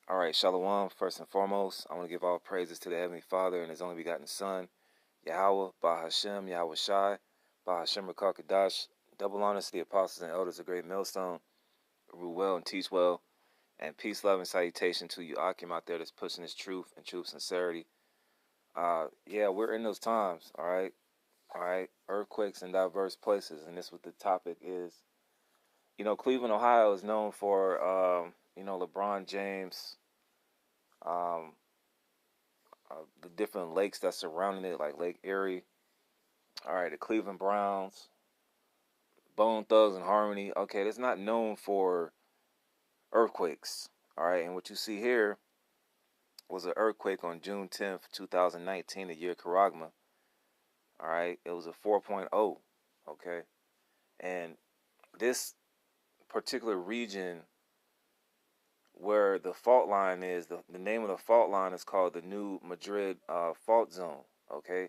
All right, Shalom. First and foremost, I want to give all praises to the Heavenly Father and His only begotten Son, Yahweh, Bahashem, Yahweh Shai, Bahashem Rakakadash. Double honors to the apostles and elders of Great Millstone, who rule well and teach well, and peace, love, and salutation to you, Akim, out there that's pushing this truth and truth sincerity. Yeah, we're in those times, all right, earthquakes in diverse places, and this is what the topic is. Cleveland, Ohio is known for, LeBron James, um, the different lakes that surrounding it, like Lake Erie. All right, the Cleveland Browns, Bone Thugs and Harmony. Okay, it's not known for earthquakes. All right, and what you see here was an earthquake on June 10th, 2019, the year Karagma. All right, it was a 4.0. Okay, and this particular region where the fault line is, the name of the fault line is called the New Madrid Fault Zone. Okay,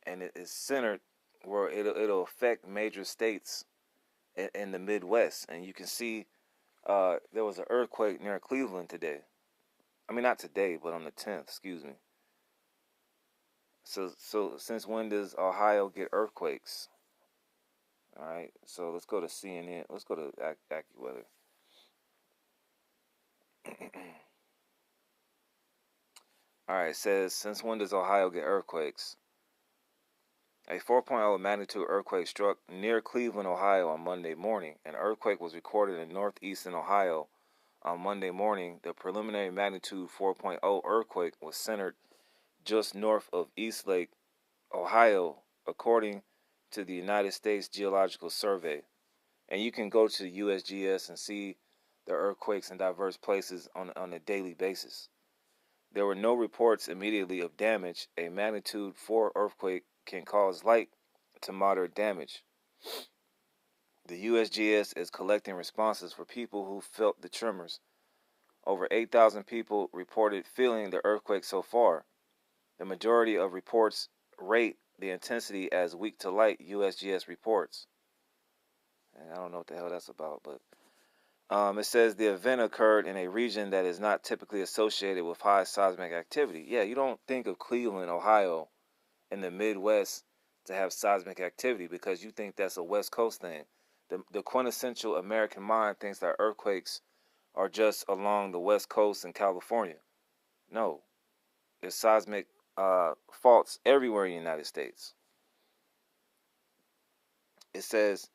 and it is centered where it'll affect major states in the Midwest. And you can see there was an earthquake near Cleveland today. I mean, not today, but on the 10th, excuse me. So since when does Ohio get earthquakes? All right, so let's go to CNN. Let's go to AccuWeather. All right, it says, since when does Ohio get earthquakes? A 4.0 magnitude earthquake struck near Cleveland, Ohio on Monday morning. An earthquake was recorded in northeastern Ohio on Monday morning. The preliminary magnitude 4.0 earthquake was centered just north of Eastlake, Ohio, according to the United States Geological Survey. And you can go to USGS and see the earthquakes in diverse places on a daily basis. There were no reports immediately of damage. A magnitude 4 earthquake can cause light to moderate damage. The USGS is collecting responses for people who felt the tremors. Over 8,000 people reported feeling the earthquake so far. The majority of reports rate the intensity as weak to light, USGS reports. And I don't know what the hell that's about, but it says the event occurred in a region that is not typically associated with high seismic activity. Yeah, you don't think of Cleveland, Ohio, in the Midwest to have seismic activity because you think that's a West Coast thing. The quintessential American mind thinks that earthquakes are just along the West Coast in California. No, there's seismic faults everywhere in the United States. It says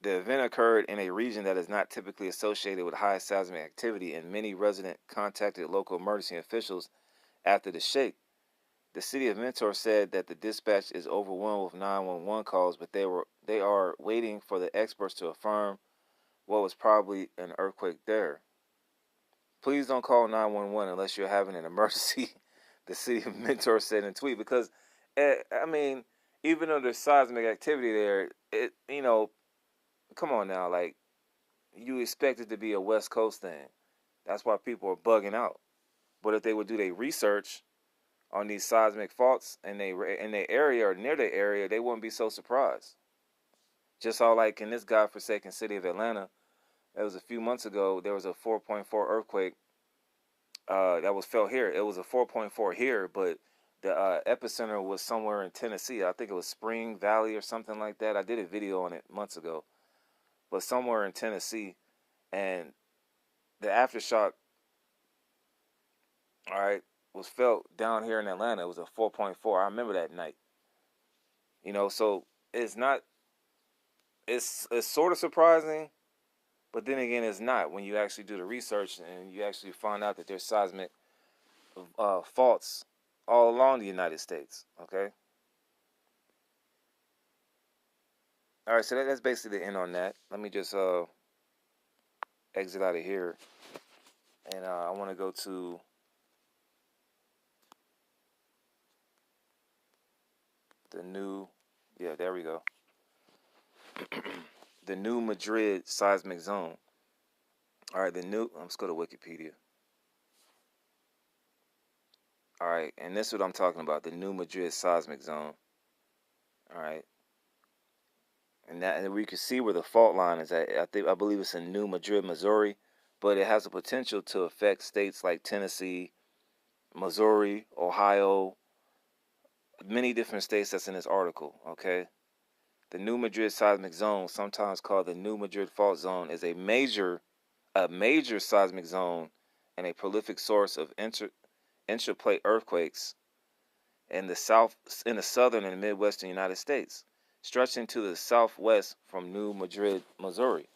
the event occurred in a region that is not typically associated with high seismic activity, and many residents contacted local emergency officials after the shake. The city of Mentor said that the dispatch is overwhelmed with 911 calls, but they are waiting for the experts to affirm what was probably an earthquake there. Please don't call 911 unless you're having an emergency, the city of Mentor said in a tweet, because, even though there's seismic activity there, come on now, like, you expect it to be a West Coast thing. That's why people are bugging out. But if they would do their research on these seismic faults in their area or near their area, they wouldn't be so surprised. Just how, like, in this godforsaken city of Atlanta, it was a few months ago, there was a 4.4 earthquake that was felt here. It was a 4.4 here, but the epicenter was somewhere in Tennessee. I think it was Spring Valley or something like that. I did a video on it months ago. But somewhere in Tennessee, and the aftershock, all right, was felt down here in Atlanta. It was a 4.4. I remember that night. So it's sort of surprising, but then again, it's not when you actually do the research and you actually find out that there's seismic faults all along the United States. Okay. All right, so that's basically the end on that. Let me just exit out of here, and I want to go to the new, there we go. The New Madrid seismic zone. All right, let's go to Wikipedia. All right, and this is what I'm talking about, the New Madrid seismic zone. All right. And we can see where the fault line is at. I believe it's in New Madrid, Missouri, but it has the potential to affect states like Tennessee, Missouri, Ohio, many different states that's in this article, okay? The New Madrid seismic zone, sometimes called the New Madrid fault zone, is a major seismic zone and a prolific source of intraplate earthquakes in the southern and midwestern United States, stretching to the southwest from New Madrid, Missouri.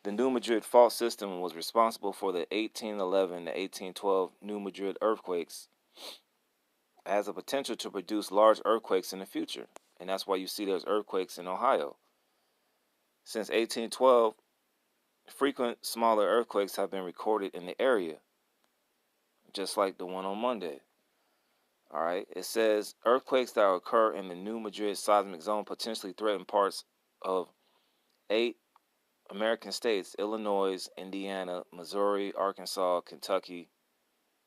The New Madrid fault system was responsible for the 1811 to 1812 New Madrid earthquakes. It has the potential to produce large earthquakes in the future, and that's why you see there's earthquakes in Ohio. Since 1812, frequent smaller earthquakes have been recorded in the area, just like the one on Monday. All right, it says earthquakes that occur in the New Madrid seismic zone potentially threaten parts of 8 American states: Illinois, Indiana, Missouri, Arkansas, Kentucky,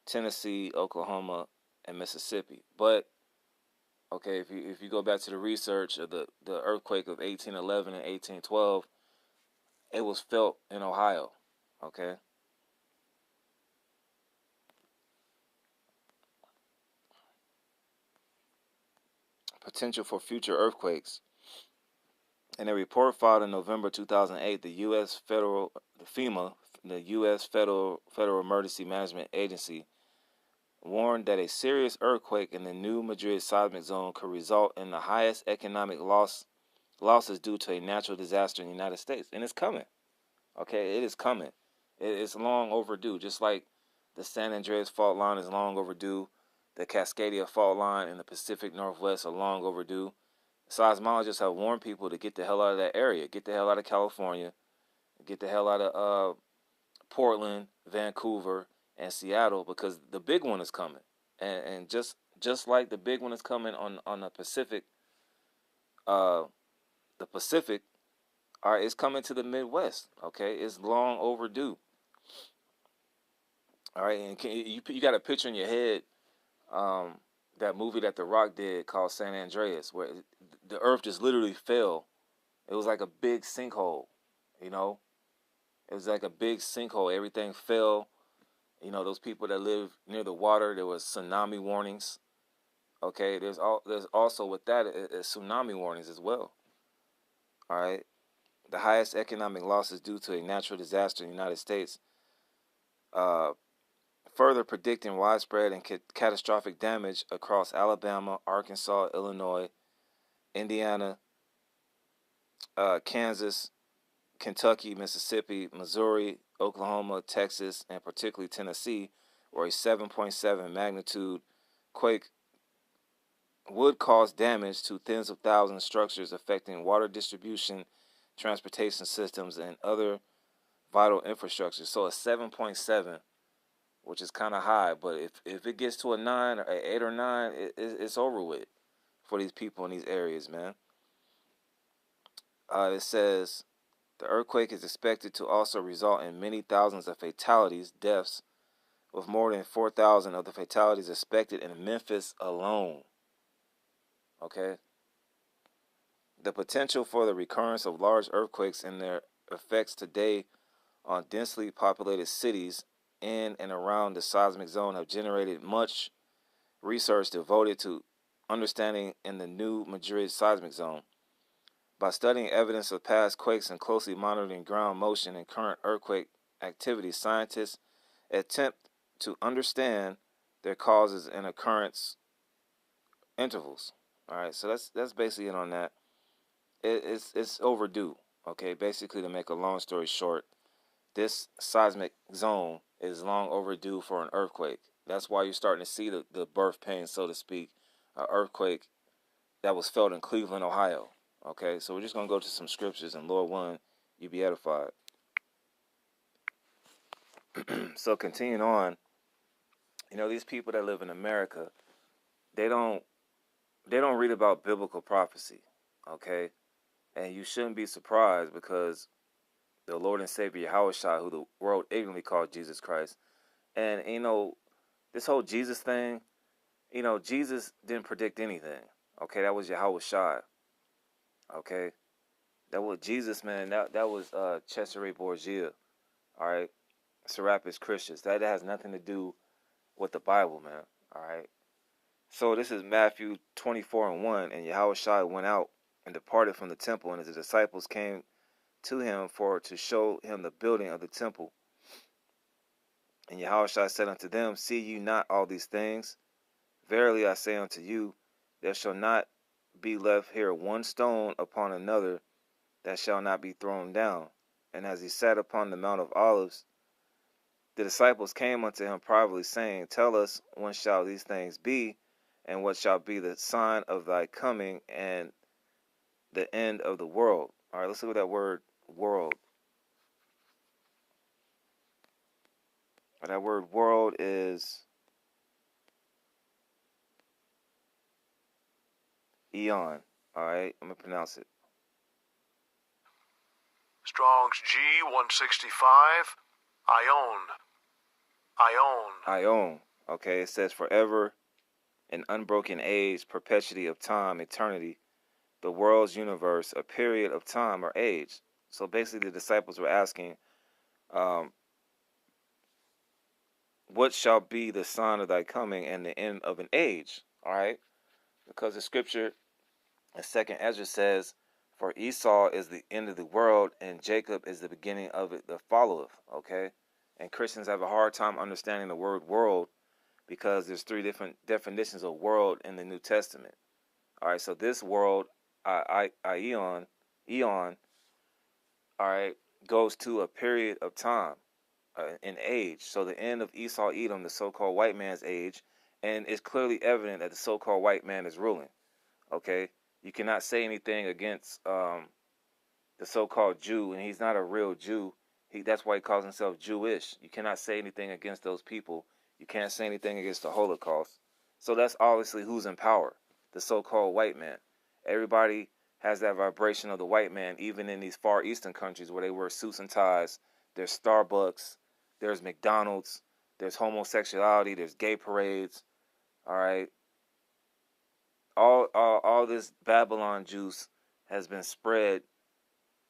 Tennessee, Oklahoma, and Mississippi. But okay, if you go back to the research of the earthquake of 1811 and 1812, it was felt in Ohio. Okay. Potential for future earthquakes. In a report filed in November 2008, the FEMA, the U.S. Federal Emergency Management Agency, warned that a serious earthquake in the New Madrid seismic zone could result in the highest economic losses due to a natural disaster in the United States. And it's coming. Okay, it is coming. It's long overdue. Just like the San Andreas fault line is long overdue, the Cascadia fault line in the Pacific Northwest are long overdue. Seismologists have warned people to get the hell out of that area, get the hell out of California, get the hell out of Portland, Vancouver, and Seattle, because the big one is coming. And just like the big one is coming on the Pacific, the Pacific, all right, it's coming to the Midwest. Okay, it's long overdue. All right, and you got a picture in your head, that movie that The Rock did called San Andreas, where the earth just literally fell. It was like a big sinkhole, you know. It was like a big sinkhole. Everything fell. You know, those people that live near the water, there was tsunami warnings. Okay, there's also with that tsunami warnings as well. All right, the highest economic losses due to a natural disaster in the United States. Further predicting widespread and catastrophic damage across Alabama, Arkansas, Illinois, Indiana, Kansas, Kentucky, Mississippi, Missouri, Oklahoma, Texas, and particularly Tennessee, where a 7.7 magnitude quake would cause damage to tens of thousands of structures, affecting water distribution, transportation systems, and other vital infrastructure. So a 7.7, which is kind of high, but if it gets to a 9 or 8 or 9, it's over with for these people in these areas, man. It says the earthquake is expected to also result in many thousands of fatalities, deaths, with more than 4,000 of the fatalities expected in Memphis alone. Okay? The potential for the recurrence of large earthquakes and their effects today on densely populated cities in and around the seismic zone have generated much research devoted to understanding in the New Madrid seismic zone. By studying evidence of past quakes and closely monitoring ground motion and current earthquake activity, scientists attempt to understand their causes and occurrence intervals. All right, so that's basically it on that. It's overdue. Okay, basically, to make a long story short, this seismic zone is long overdue for an earthquake. That's why you're starting to see the birth pains, so to speak, an earthquake that was felt in Cleveland, Ohio. Okay, so we're just going to go to some scriptures, and Lord willing, you be edified. So continuing on, you know, these people that live in America, they don't read about biblical prophecy, okay? And you shouldn't be surprised, because the Lord and Savior Yahushua, who the world ignorantly called Jesus Christ, and you know, this whole Jesus thing, you know, Jesus didn't predict anything, okay? That was Yahushua, okay? That was Jesus, man. That was Cesare Borgia, all right? Serapis Christians. That has nothing to do with the Bible, man. All right. So this is Matthew 24:1. And Yahushua went out and departed from the temple, and his disciples came to him for to show him the building of the temple. And Yahushua said unto them, See you not all these things? Verily I say unto you, there shall not be left here one stone upon another that shall not be thrown down. And as he sat upon the Mount of Olives, the disciples came unto him privately, saying, Tell us, when shall these things be, and what shall be the sign of thy coming and the end of the world? All right, let's look at that word world. That word world is eon. All right, I'm going to pronounce it. Strong's G 165. Ion. Okay, it says forever, an unbroken age, perpetuity of time, eternity, the world's universe, a period of time or age. So basically the disciples were asking, what shall be the sign of thy coming and the end of an age? All right, because the scripture in 2nd Ezra says, for Esau is the end of the world, and Jacob is the beginning of it that followeth. Okay, and Christians have a hard time understanding the word world because there's 3 different definitions of world in the New Testament. All right, so this world, eon, all right, goes to a period of time, an age. So the end of Esau, Edom, the so-called white man's age, and it's clearly evident that the so-called white man is ruling. Okay, you cannot say anything against the so-called Jew, and he's not a real Jew. That's why he calls himself Jewish. You cannot say anything against those people. You can't say anything against the Holocaust. So that's obviously who's in power, the so-called white man. Everybody has that vibration of the white man, even in these Far Eastern countries where they wear suits and ties. There's Starbucks, there's McDonald's, there's homosexuality, there's gay parades. All right. All this Babylon juice has been spread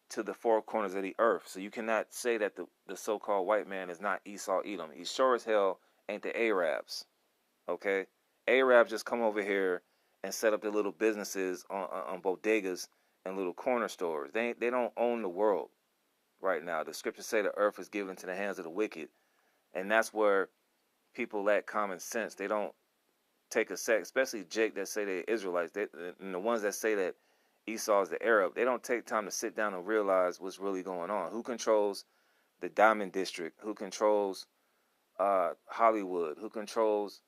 to the 4 corners of the earth. So you cannot say that the so-called white man is not Esau, Edom. He sure as hell ain't the Arabs. Okay? Arabs just come over here and set up their little businesses on bodegas and little corner stores. They don't own the world right now. The scriptures say the earth is given into the hands of the wicked. And that's where people lack common sense. They don't take a sec, especially Jake that say they're Israelites, and the ones that say that Esau is the Arab, they don't take time to sit down and realize what's really going on. Who controls the Diamond District? Who controls Hollywood? Who controls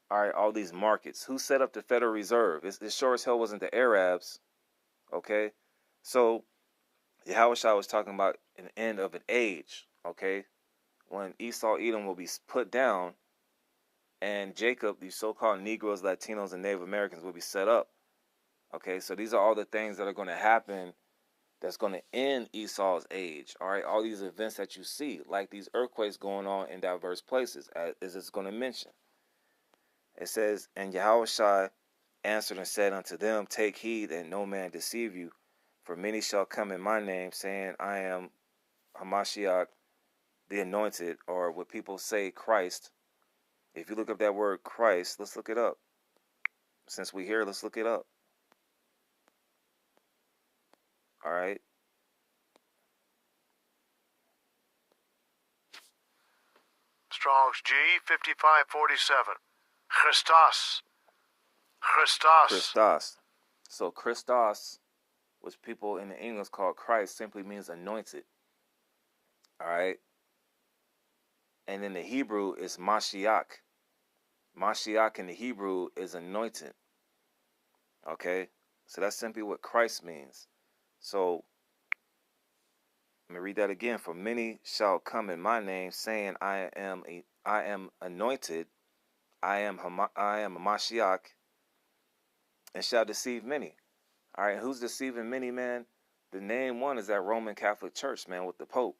all these markets? Who set up the Federal Reserve? It sure as hell wasn't the Arabs. Okay, so Yahushua was talking about an end of an age. Okay, when Esau, Edom will be put down, and Jacob, these so-called Negroes, Latinos, and Native Americans will be set up. Okay, so these are all the things that are going to happen that's going to end Esau's age. All right, all these events that you see, like these earthquakes going on in diverse places, as it's going to mention. It says, and Yahushua answered and said unto them, Take heed that no man deceive you, for many shall come in my name, saying, I am Hamashiach, the anointed, or what people say, Christ. If you look up that word Christ, let's look it up. Since we're here, let's look it up. All right. Strong's G 5547. Christos. So Christos, which people in the English call Christ, simply means anointed. All right. And in the Hebrew, it's Mashiach. Mashiach in the Hebrew is anointed. Okay. So that's simply what Christ means. So let me read that again. For many shall come in my name, saying, I am anointed, I am a Mashiach, and shall deceive many. All right, who's deceiving many, man? The name one is that Roman Catholic Church, man, with the Pope.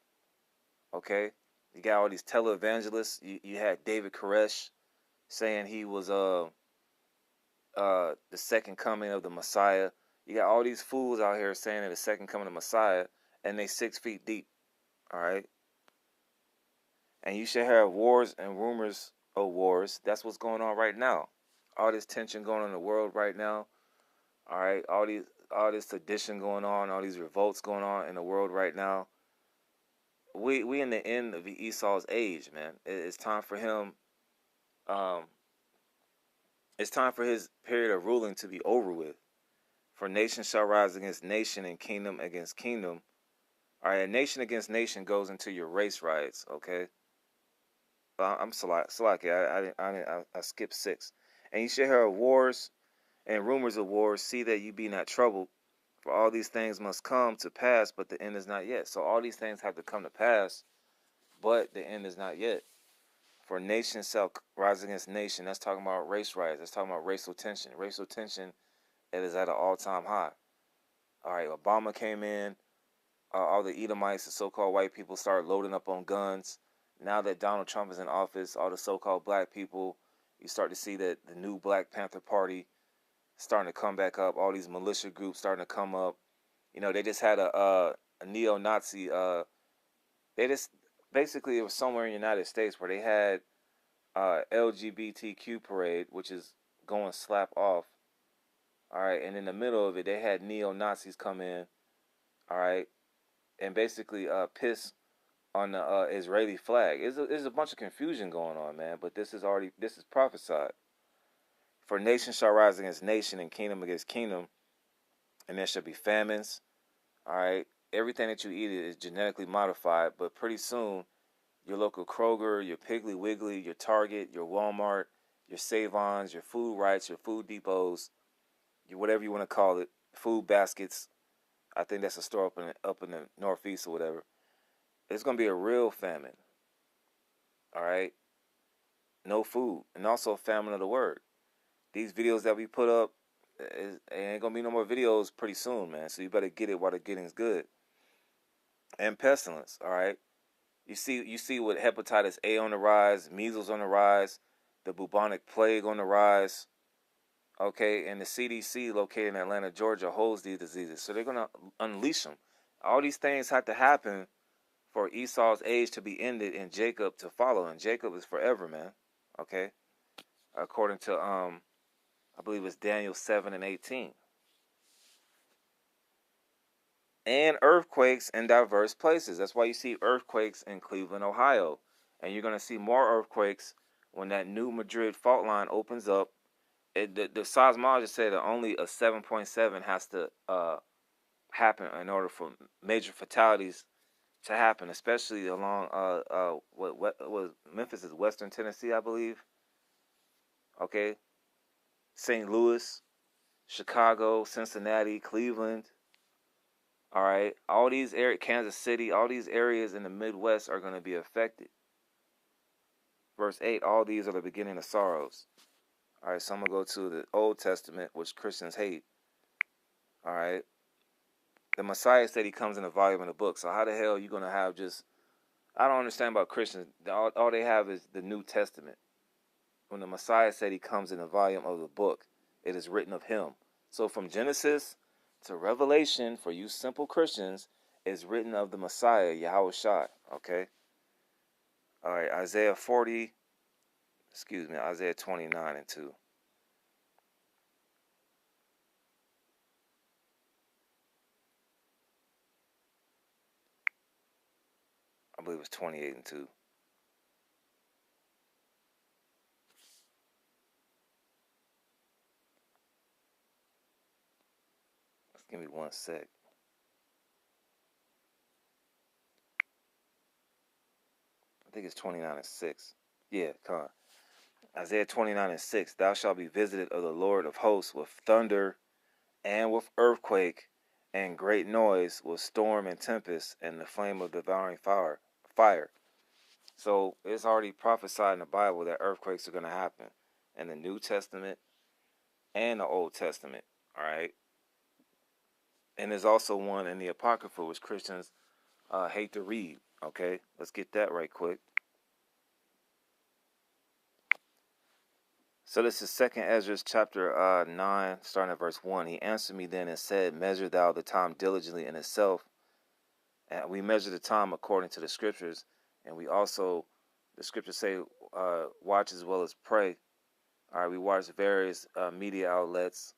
Okay, you got all these televangelists. You had David Koresh saying he was the second coming of the Messiah. You got all these fools out here saying that the second coming of the Messiah, and they 6 feet deep. All right. And you shall hear wars and rumors of wars. That's what's going on right now. All this tension going on in the world right now. All right, all this sedition going on, all these revolts going on in the world right now. We in the end of Esau's age, man. It's time for him. It's time for his period of ruling to be over with. For nation shall rise against nation and kingdom against kingdom. All right, nation against nation goes into your race riots. Okay, I'm Salaki. I skipped 6. And you shall hear of wars and rumors of wars. See that you be not troubled. For all these things must come to pass, but the end is not yet. So all these things have to come to pass, but the end is not yet. For nation shall rise against nation. That's talking about race riots. That's talking about racial tension. Racial tension, it is at an all-time high. All right, Obama came in. All the Edomites, the so-called white people, started loading up on guns. Now that Donald Trump is in office, all the so-called black people, you start to see that the new Black Panther Party starting to come back up. All these militia groups starting to come up. You know, they just had a neo-Nazi. They just basically, it was somewhere in the United States where they had LGBTQ parade, which is going slap off. All right, and in the middle of it, they had neo-Nazis come in. All right, and basically piss on the Israeli flag. There's a bunch of confusion going on, man. But this is prophesied. For nation shall rise against nation and kingdom against kingdom, and there shall be famines. All right, everything that you eat is genetically modified, but pretty soon, your local Kroger, your Piggly Wiggly, your Target, your Walmart, your Save-Ons, your Food Rights, your Food Depots, your whatever you want to call it, food baskets. I think that's a store up in the Northeast or whatever. It's going to be a real famine. All right? No food. And also a famine of the word. These videos that we put up, it ain't going to be no more videos pretty soon, man. So you better get it while the getting's good. And pestilence, all right? You see with hepatitis A on the rise, measles on the rise, the bubonic plague on the rise. Okay, and the CDC located in Atlanta, Georgia, holds these diseases. So they're going to unleash them. All these things have to happen for Esau's age to be ended and Jacob to follow. And Jacob is forever, man. Okay? According to, I believe it's Daniel 7 and 18. And earthquakes in diverse places. That's why you see earthquakes in Cleveland, Ohio. And you're going to see more earthquakes when that new Madrid fault line opens up. The seismologist said that only a 7.7 has to happen in order for major fatalities to happen, especially along what was Memphis is Western Tennessee, I believe. Okay, St. Louis, Chicago, Cincinnati, Cleveland. All right, all these areas, Kansas City, all these areas in the Midwest are going to be affected. Verse 8, all these are the beginning of sorrows. All right, so I'm going to go to the Old Testament, which Christians hate. All right. The Messiah said he comes in a volume in a book. So how the hell are you going to have just... I don't understand about Christians. All they have is the New Testament. When the Messiah said he comes in a volume of the book, it is written of him. So from Genesis to Revelation, for you simple Christians, is written of the Messiah, Yahweh Shai. Okay? All right, Isaiah 29 and 2. I believe it's 28 and 2. Give me one sec. I think it's 29 and 6. Yeah, come on. Isaiah 29 and 6. Thou shalt be visited of the Lord of hosts with thunder and with earthquake and great noise, with storm and tempest and the flame of devouring fire. So it's already prophesied in the Bible that earthquakes are going to happen in the New Testament and the Old Testament. All right. And there's also one in the Apocrypha, which Christians hate to read. Okay. Let's get that right quick. So this is 2 Ezra chapter 9, starting at verse 1. He answered me then and said, measure thou the time diligently in itself. And we measure the time according to the scriptures. And we also The scriptures say, watch as well as pray. All right, we watch various media outlets,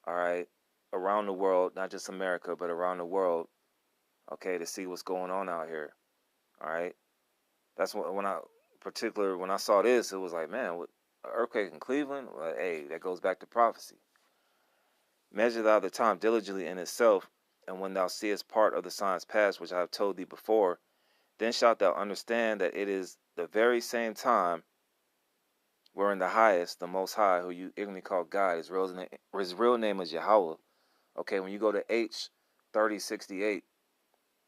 all right, around the world, not just America, but around the world, okay, to see what's going on out here, all right. That's when I saw this, it was like, man, what, an earthquake in Cleveland? Well, hey, that goes back to prophecy. Measure thou the time diligently in itself, and when thou seest part of the signs past, which I have told thee before, then shalt thou understand that it is the very same time wherein the highest, the Most High, who you ignorantly call God, his real name is Yahweh. Okay, when you go to H3068,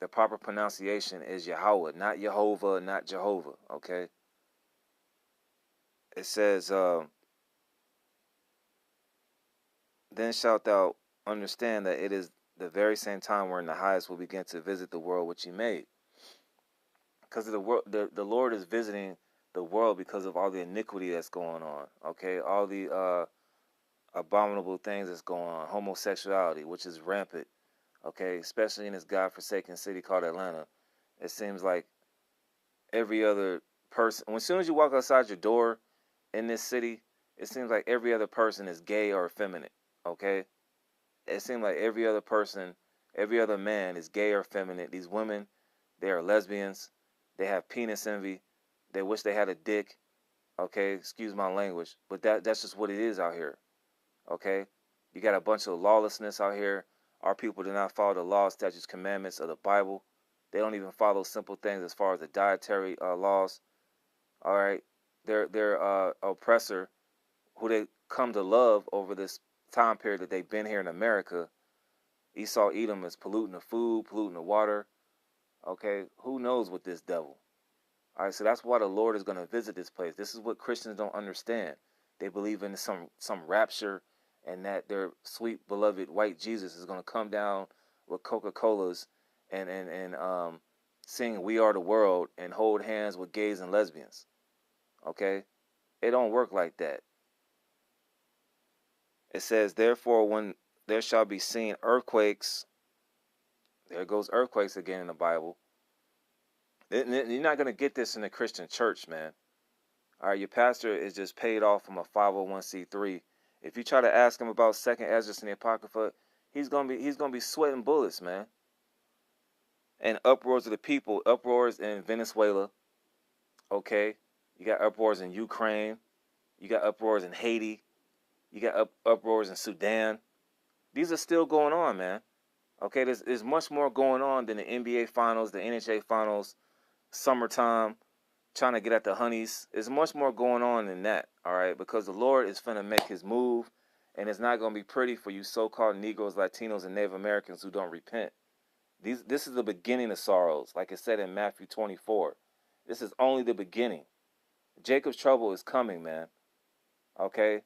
the proper pronunciation is Yahweh, not Jehovah, not Jehovah. Okay, it says, then shalt thou understand that it is the very same time wherein the highest will begin to visit the world which he made. Because of the Lord is visiting the world because of all the iniquity that's going on. Okay, all the abominable things that's going on, homosexuality, which is rampant. Okay, especially in this godforsaken city called Atlanta. It seems like every other person, as soon as you walk outside your door in this city, it seems like every other person is gay or effeminate. Okay, it seems like every other person, every other man is gay or effeminate. These women, they are lesbians. They have penis envy. They wish they had a dick. Okay, excuse my language, but that's just what it is out here. Okay, you got a bunch of lawlessness out here. Our people do not follow the laws, statutes, commandments of the Bible. They don't even follow simple things as far as the dietary laws. All right, their oppressor, who they come to love over this time period that they've been here in America, Esau Edom, is polluting the food, polluting the water. Okay, who knows with this devil? All right, so that's why the Lord is going to visit this place. This is what Christians don't understand. They believe in some rapture, and that their sweet beloved white Jesus is going to come down with Coca-Colas and sing "We Are the World" and hold hands with gays and lesbians. Okay, it don't work like that. It says, therefore, when there shall be seen earthquakes, there goes earthquakes again in the Bible. You're not going to get this in the Christian church, man. All right, your pastor is just paid off from a 501c3. If you try to ask him about Second Esdras and the Apocrypha, he's gonna be sweating bullets, man. And uproars of the people, uproars in Venezuela. Okay, you got uproars in Ukraine. You got uproars in Haiti. You got uproars in Sudan. These are still going on, man. Okay, there's much more going on than the NBA Finals, the NHA Finals, summertime, trying to get at the honeys. There's much more going on than that, all right? Because the Lord is finna make his move, and it's not going to be pretty for you so-called Negroes, Latinos, and Native Americans who don't repent. This is the beginning of sorrows, like it said in Matthew 24. This is only the beginning. Jacob's trouble is coming, man, okay?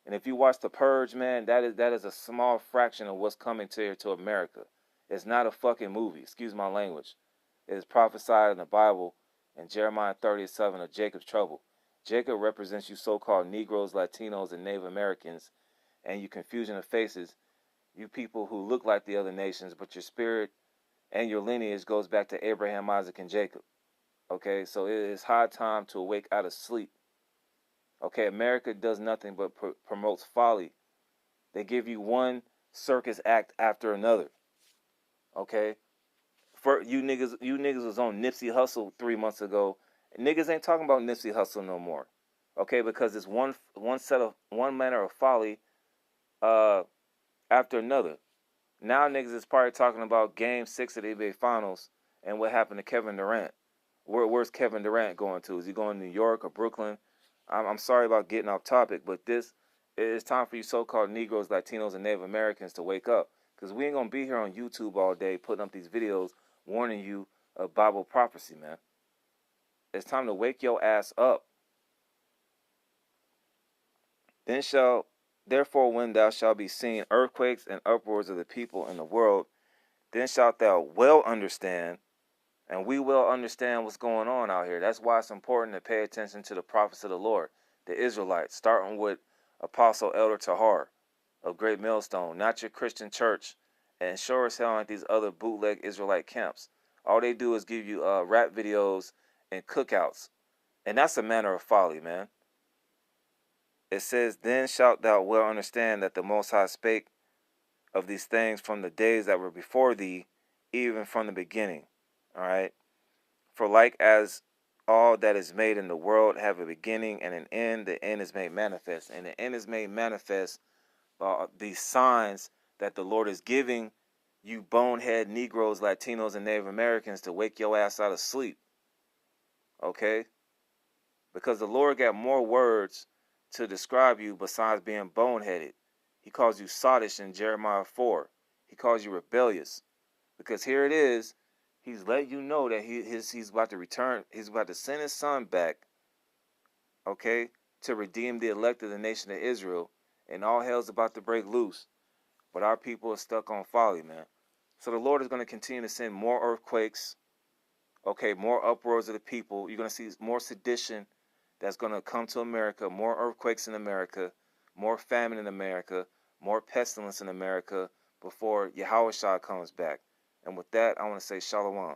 And if you watch The Purge, man, that is a small fraction of what's coming to America. It's not a fucking movie, excuse my language. It is prophesied in the Bible in Jeremiah 37 of Jacob's trouble. Jacob represents you so-called Negroes, Latinos, and Native Americans, and you confusion of faces, you people who look like the other nations, but your spirit and your lineage goes back to Abraham, Isaac, and Jacob. Okay, so it is high time to awake out of sleep. Okay, America does nothing but promotes folly. They give you one circus act after another. Okay, for you niggas was on Nipsey Hussle 3 months ago. Niggas ain't talking about Nipsey Hussle no more. Okay, because it's one manner of folly after another. Now niggas is probably talking about Game 6 of the NBA Finals and what happened to Kevin Durant. Where's Kevin Durant going to? Is he going to New York or Brooklyn? I'm sorry about getting off topic, but this it's time for you so-called Negroes, Latinos, and Native Americans to wake up. Because we ain't going to be here on YouTube all day putting up these videos warning you of Bible prophecy, man. It's time to wake your ass up. Therefore, when thou shalt be seen earthquakes and uproars of the people in the world, then shalt thou well understand, and we will understand what's going on out here. That's why it's important to pay attention to the prophets of the Lord, the Israelites, starting with Apostle Elder Tahar of Great Millstone, not your Christian church, and sure as hell ain't these other bootleg Israelite camps. All they do is give you rap videos and cookouts. And that's a manner of folly, man. It says, then shalt thou well understand that the Most High spake of these things from the days that were before thee, even from the beginning. All right. For like as all that is made in the world have a beginning and an end, the end is made manifest. And the end is made manifest by these signs that the Lord is giving you bonehead Negroes, Latinos, and Native Americans to wake your ass out of sleep. Okay? Because the Lord got more words to describe you besides being boneheaded. He calls you sottish in Jeremiah 4. He calls you rebellious. Because here it is, he's letting you know that he's about to return. He's about to send his son back, okay, to redeem the elect of the nation of Israel. And all hell's about to break loose. But our people are stuck on folly, man. So the Lord is going to continue to send more earthquakes, okay, more uproars of the people. You're going to see more sedition that's going to come to America, more earthquakes in America, more famine in America, more pestilence in America before Yahushua comes back. And with that, I want to say shalom.